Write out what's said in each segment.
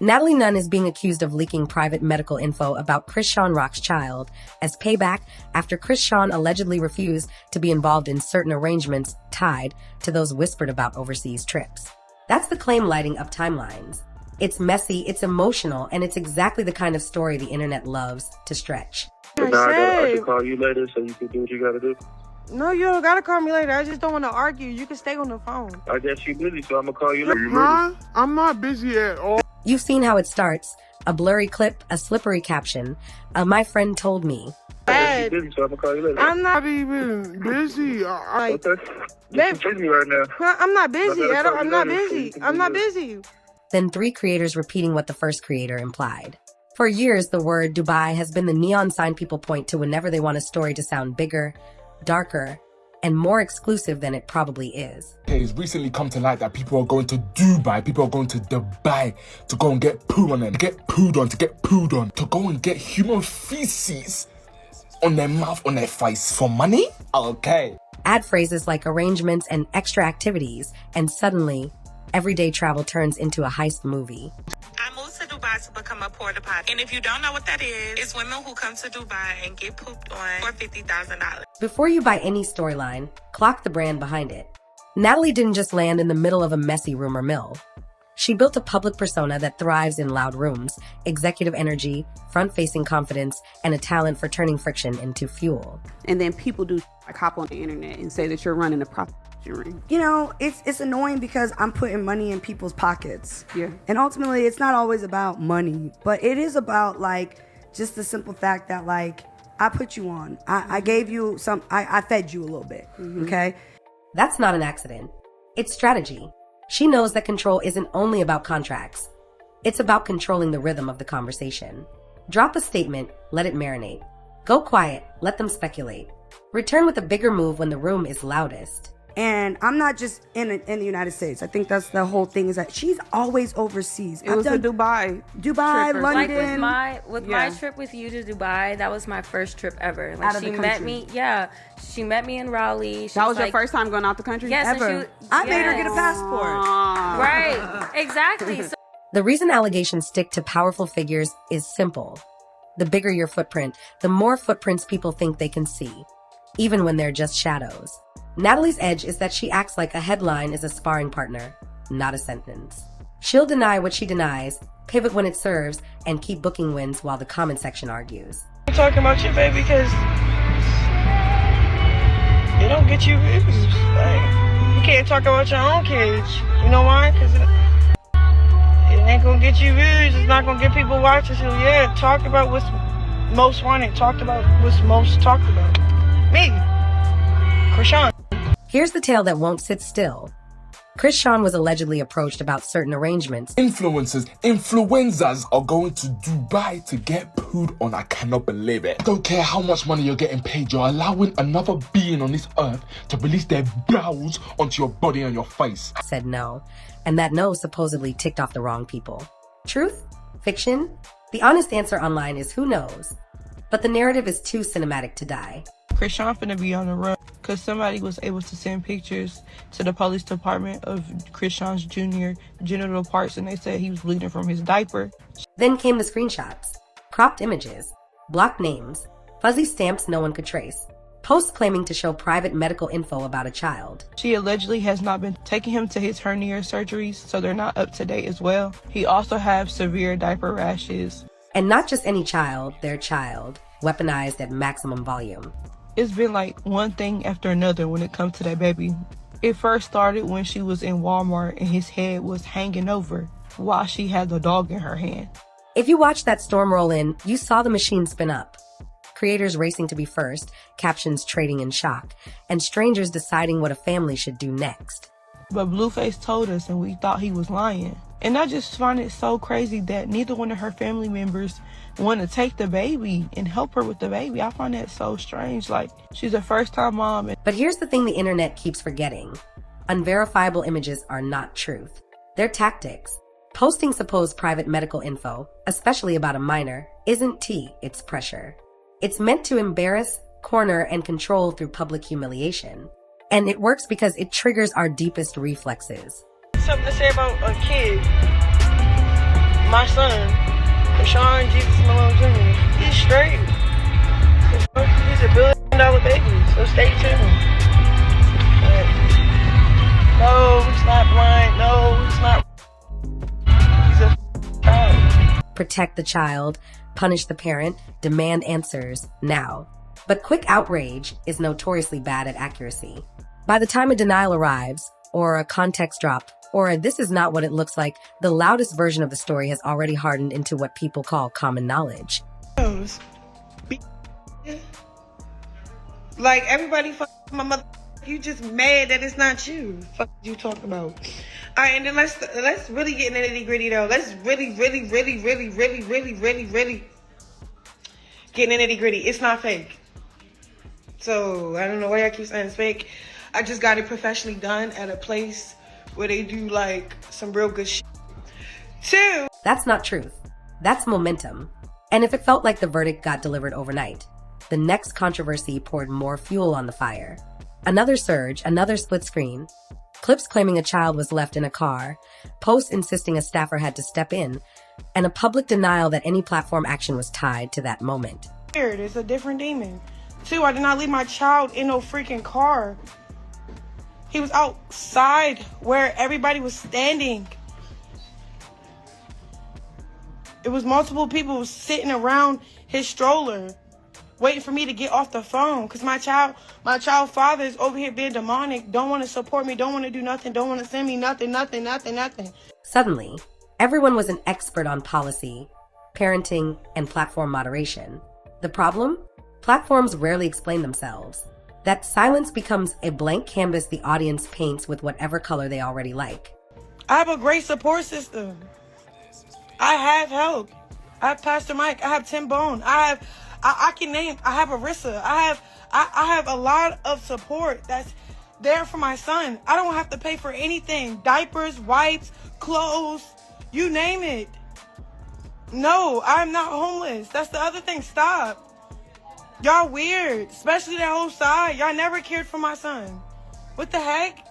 Natalie Nunn is being accused of leaking private medical info about Chrisean Rock's child as payback after Chrisean allegedly refused to be involved in certain arrangements tied to those whispered about overseas trips. That's the claim lighting up timelines. It's messy, it's emotional, and it's exactly the kind of story the internet loves to stretch. Now I can call you later so you can do what you gotta do. No, you don't gotta call me later. I just don't want to argue. You can stay on the phone. I guess you're busy, so I'm gonna call you later. Huh? I'm not busy at all. You've seen how it starts. A blurry clip, a slippery caption. My friend told me. I guess you're busy, so I'm gonna call you later. I'm not even busy. Okay. You're busy right now. I'm not busy. I'm not busy. I'm not busy. Then 3 creators repeating what the first creator implied. For years, the word Dubai has been the neon sign people point to whenever they want a story to sound bigger, darker, and more exclusive than it probably is. It's recently come to light that people are going to Dubai, people are going to Dubai to go and get poo on them, get pooed on, to go and get human feces on their mouth, on their face for money? Okay. Add phrases like arrangements and extra activities, and suddenly, everyday travel turns into a heist movie. I moved to Dubai to become a porta potty. And if you don't know what that is, it's women who come to Dubai and get pooped on for $50,000. Before you buy any storyline, clock the brand behind it. Natalie didn't just land in the middle of a messy rumor mill. She built a public persona that thrives in loud rooms, executive energy, front-facing confidence, and a talent for turning friction into fuel. And then people do like hop on the internet and say that you're running a prostitution ring. You know, it's annoying because I'm putting money in people's pockets. Yeah. And ultimately, it's not always about money, but it is about like just the simple fact that like I put you on. I gave you some, I fed you a little bit, okay? That's not an accident. It's strategy. She knows that control isn't only about contracts. It's about controlling the rhythm of the conversation. Drop a statement, let it marinate. Go quiet, let them speculate. Return with a bigger move when the room is loudest. And I'm not just in the United States. I think that's the whole thing, is that she's always overseas. It was a Dubai, London. Like with my trip with you to Dubai, that was my first trip ever. Like out of the country. She met me in Raleigh. That was your first time going out the country? Yes, ever. I made her get a passport. Right, exactly. So the reason allegations stick to powerful figures is simple. The bigger your footprint, the more footprints people think they can see, even when they're just shadows. Natalie's edge is that she acts like a headline is a sparring partner, not a sentence. She'll deny what she denies, pivot when it serves, and keep booking wins while the comment section argues. I'm talking about you, baby, because it don't get you views. Like, you can't talk about your own cage. You know why? Because it ain't gonna get you views. It's not gonna get people watching. So yeah, talk about what's most wanted. Talk about what's most talked about. Me, Chrisean. Here's the tale that won't sit still. Chrisean was allegedly approached about certain arrangements. Influencers are going to Dubai to get pooed on. I cannot believe it. I don't care how much money you're getting paid. You're allowing another being on this earth to release their bowels onto your body and your face. Said no, and that no supposedly ticked off the wrong people. Truth? Fiction? The honest answer online is who knows. But the narrative is too cinematic to die. Chrisean finna be on the run because somebody was able to send pictures to the police department of Chrisean's junior genital parts, and they said he was bleeding from his diaper. Then came the screenshots, cropped images, blocked names, fuzzy stamps no one could trace, posts claiming to show private medical info about a child. She allegedly has not been taking him to his hernia surgeries, so they're not up to date as well. He also has severe diaper rashes. And not just any child, their child, weaponized at maximum volume. It's been like one thing after another when it comes to that baby. It first started when she was in Walmart and his head was hanging over while she had the dog in her hand. If you watched that storm roll in, you saw the machine spin up. Creators racing to be first, captions trading in shock, and strangers deciding what a family should do next. But Blueface told us and we thought he was lying. And I just find it so crazy that neither one of her family members want to take the baby and help her with the baby. I find that so strange. Like, she's a first-time mom. But here's the thing the internet keeps forgetting. Unverifiable images are not truth. They're tactics. Posting supposed private medical info, especially about a minor, isn't tea, it's pressure. It's meant to embarrass, corner, and control through public humiliation. And it works because it triggers our deepest reflexes. Something to say about a kid. my son, Chrisean Jesus Malone Jr., he's straight. He's $1 billion baby, so stay tuned. But no, he's not blind. No, he's not. He's a child. Protect the child, punish the parent, demand answers now. But quick outrage is notoriously bad at accuracy. By the time a denial arrives, or a context drop, or a "this is not what it looks like," the loudest version of the story has already hardened into what people call common knowledge. Like, everybody my mother, you just mad that it's not you. Fuck you talking about. All right, and then let's really get in the nitty gritty though. Let's really get in the nitty gritty. It's not fake. So I don't know why I keep saying it's fake. I just got it professionally done at a place where they do like some real good shit. Two. That's not truth. That's momentum. And if it felt like the verdict got delivered overnight, the next controversy poured more fuel on the fire. Another surge, another split screen. Clips claiming a child was left in a car, posts insisting a staffer had to step in, and a public denial that any platform action was tied to that moment. Weird, it's a different demon. Two, I did not leave my child in no freaking car. He was outside where everybody was standing. It was multiple people sitting around his stroller, waiting for me to get off the phone. Because my child father is over here being demonic, don't want to support me, don't want to do nothing, don't want to send me nothing. Suddenly, everyone was an expert on policy, parenting, and platform moderation. The problem? Platforms rarely explain themselves. That silence becomes a blank canvas the audience paints with whatever color they already like. I have a great support system. I have help. I have Pastor Mike. I have Tim Bone. I can name. I have Arissa. I have a lot of support that's there for my son. I don't have to pay for anything. Diapers, wipes, clothes, you name it. No, I'm not homeless. That's the other thing. Stop. Y'all weird, especially that whole side. Y'all never cared for my son. What the heck?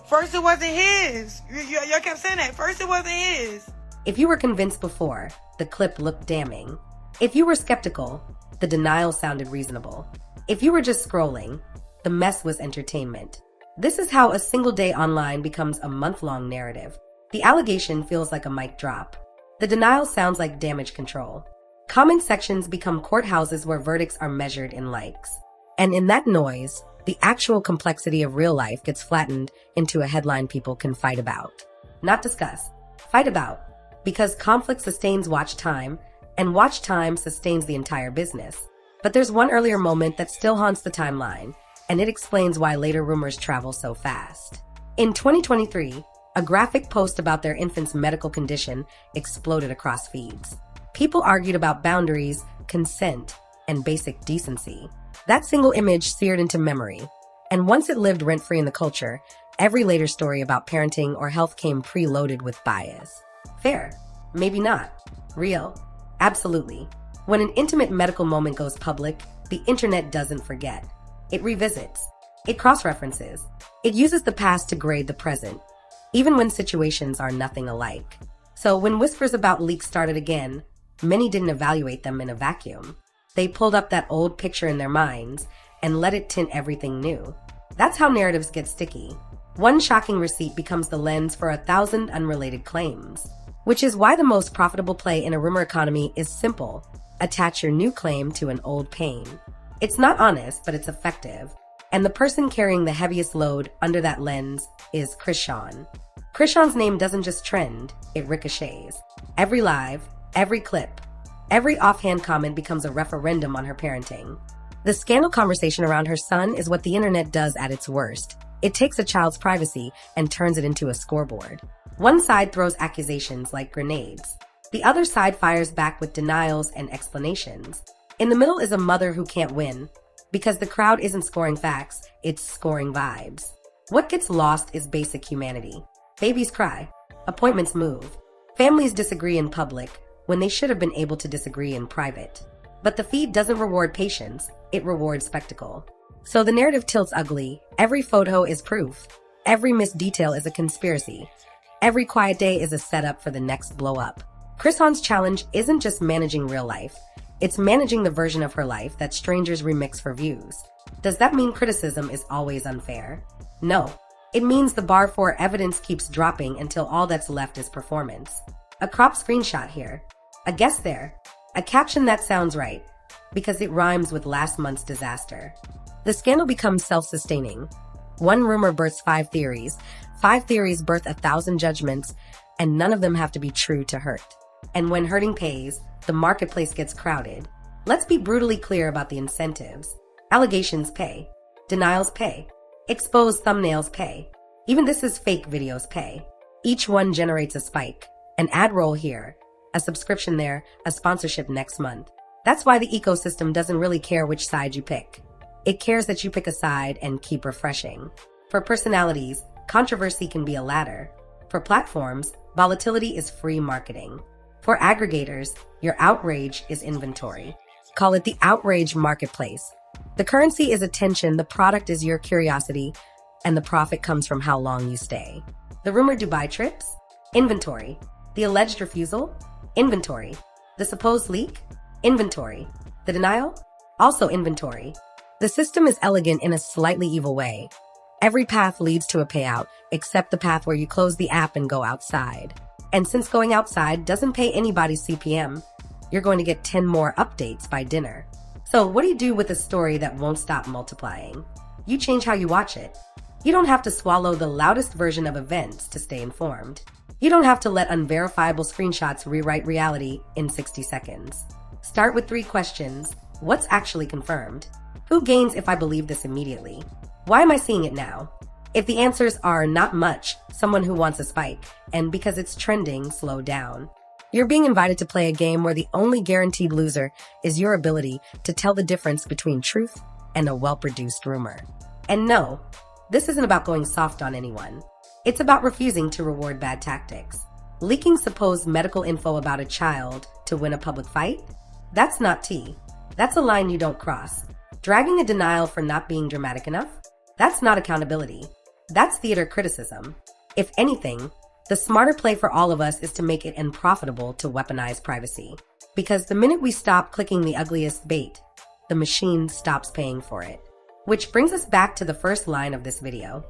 First it wasn't his. Y'all kept saying that. First it wasn't his. If you were convinced before, the clip looked damning. If you were skeptical, the denial sounded reasonable. If you were just scrolling, the mess was entertainment. This is how a single day online becomes a month-long narrative. The allegation feels like a mic drop. The denial sounds like damage control. Comment sections become courthouses where verdicts are measured in likes. And in that noise, the actual complexity of real life gets flattened into a headline people can fight about. Not discuss, fight about. Because conflict sustains watch time, and watch time sustains the entire business. But there's one earlier moment that still haunts the timeline, and it explains why later rumors travel so fast. In 2023, a graphic post about their infant's medical condition exploded across feeds. People argued about boundaries, consent, and basic decency. That single image seared into memory, and once it lived rent-free in the culture, every later story about parenting or health came preloaded with bias. Fair, maybe not. Real, absolutely. When an intimate medical moment goes public, the internet doesn't forget. It revisits. It cross-references. It uses the past to grade the present, even when situations are nothing alike. So when whispers about leaks started again, many didn't evaluate them in a vacuum. They pulled up that old picture in their minds and let it tint everything new. That's how narratives get sticky. One shocking receipt becomes the lens for 1,000 unrelated claims. Which is why the most profitable play in a rumor economy is simple. Attach your new claim to an old pain. It's not honest, but it's effective. And the person carrying the heaviest load under that lens is Chrisean. Chrisean's name doesn't just trend, it ricochets. Every live, every clip, every offhand comment becomes a referendum on her parenting. The scandal conversation around her son is what the internet does at its worst. It takes a child's privacy and turns it into a scoreboard. One side throws accusations like grenades. The other side fires back with denials and explanations. In the middle is a mother who can't win, because the crowd isn't scoring facts, it's scoring vibes. What gets lost is basic humanity. Babies cry, appointments move, families disagree in public when they should have been able to disagree in private. But the feed doesn't reward patience, it rewards spectacle. So the narrative tilts ugly. Every photo is proof. Every missed detail is a conspiracy. Every quiet day is a setup for the next blow up. Chrisean's challenge isn't just managing real life. It's managing the version of her life that strangers remix for views. Does that mean criticism is always unfair? No. It means the bar for evidence keeps dropping until all that's left is performance. A crop screenshot here. A guess there. A caption that sounds right, because it rhymes with last month's disaster. The scandal becomes self-sustaining. One rumor births 5 theories. 5 theories birth 1,000 judgments, and none of them have to be true to hurt. And when hurting pays, the marketplace gets crowded. Let's be brutally clear about the incentives. Allegations pay. Denials pay. Exposed thumbnails pay. Even this is fake videos pay. Each one generates a spike. An ad roll here, a subscription there, a sponsorship next month. That's why the ecosystem doesn't really care which side you pick. It cares that you pick a side and keep refreshing. For personalities, controversy can be a ladder. For platforms, volatility is free marketing. For aggregators, your outrage is inventory. Call it the outrage marketplace. The currency is attention, the product is your curiosity, and the profit comes from how long you stay. The rumored Dubai trips? Inventory. The alleged refusal? Inventory. The supposed leak? Inventory. The denial? Also inventory. The system is elegant in a slightly evil way. Every path leads to a payout, except the path where you close the app and go outside. And since going outside doesn't pay anybody's CPM, you're going to get 10 more updates by dinner. So what do you do with a story that won't stop multiplying? You change how you watch it. You don't have to swallow the loudest version of events to stay informed. You don't have to let unverifiable screenshots rewrite reality in 60 seconds. Start with 3 questions. What's actually confirmed? Who gains if I believe this immediately? Why am I seeing it now? If the answers are not much, someone who wants a spike, and because it's trending, slow down. You're being invited to play a game where the only guaranteed loser is your ability to tell the difference between truth and a well-produced rumor. And no, this isn't about going soft on anyone. It's about refusing to reward bad tactics. Leaking supposed medical info about a child to win a public fight? That's not tea. That's a line you don't cross. Dragging a denial for not being dramatic enough? That's not accountability. That's theater criticism. If anything, the smarter play for all of us is to make it unprofitable to weaponize privacy. Because the minute we stop clicking the ugliest bait, the machine stops paying for it. Which brings us back to the first line of this video.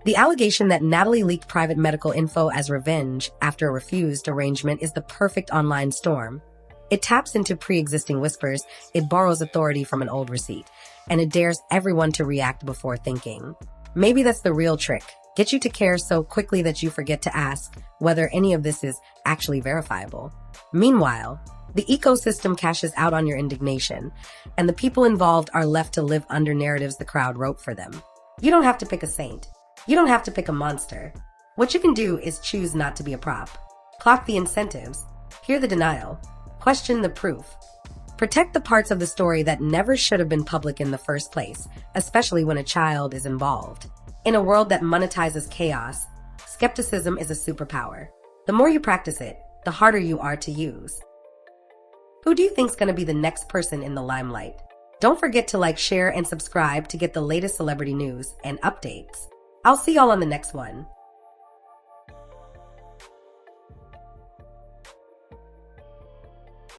The allegation that Natalie leaked private medical info as revenge after a refused arrangement is the perfect online storm. It taps into pre-existing whispers, it borrows authority from an old receipt, and it dares everyone to react before thinking. Maybe that's the real trick. Get you to care so quickly that you forget to ask whether any of this is actually verifiable. Meanwhile, the ecosystem cashes out on your indignation, and the people involved are left to live under narratives the crowd wrote for them. You don't have to pick a saint. You don't have to pick a monster. What you can do is choose not to be a prop. Clock the incentives. Hear the denial. Question the proof. Protect the parts of the story that never should have been public in the first place, especially when a child is involved. In a world that monetizes chaos, skepticism is a superpower. The more you practice it, the harder you are to use. Who do you think's going to be the next person in the limelight? Don't forget to like, share, and subscribe to get the latest celebrity news and updates. I'll see y'all on the next one.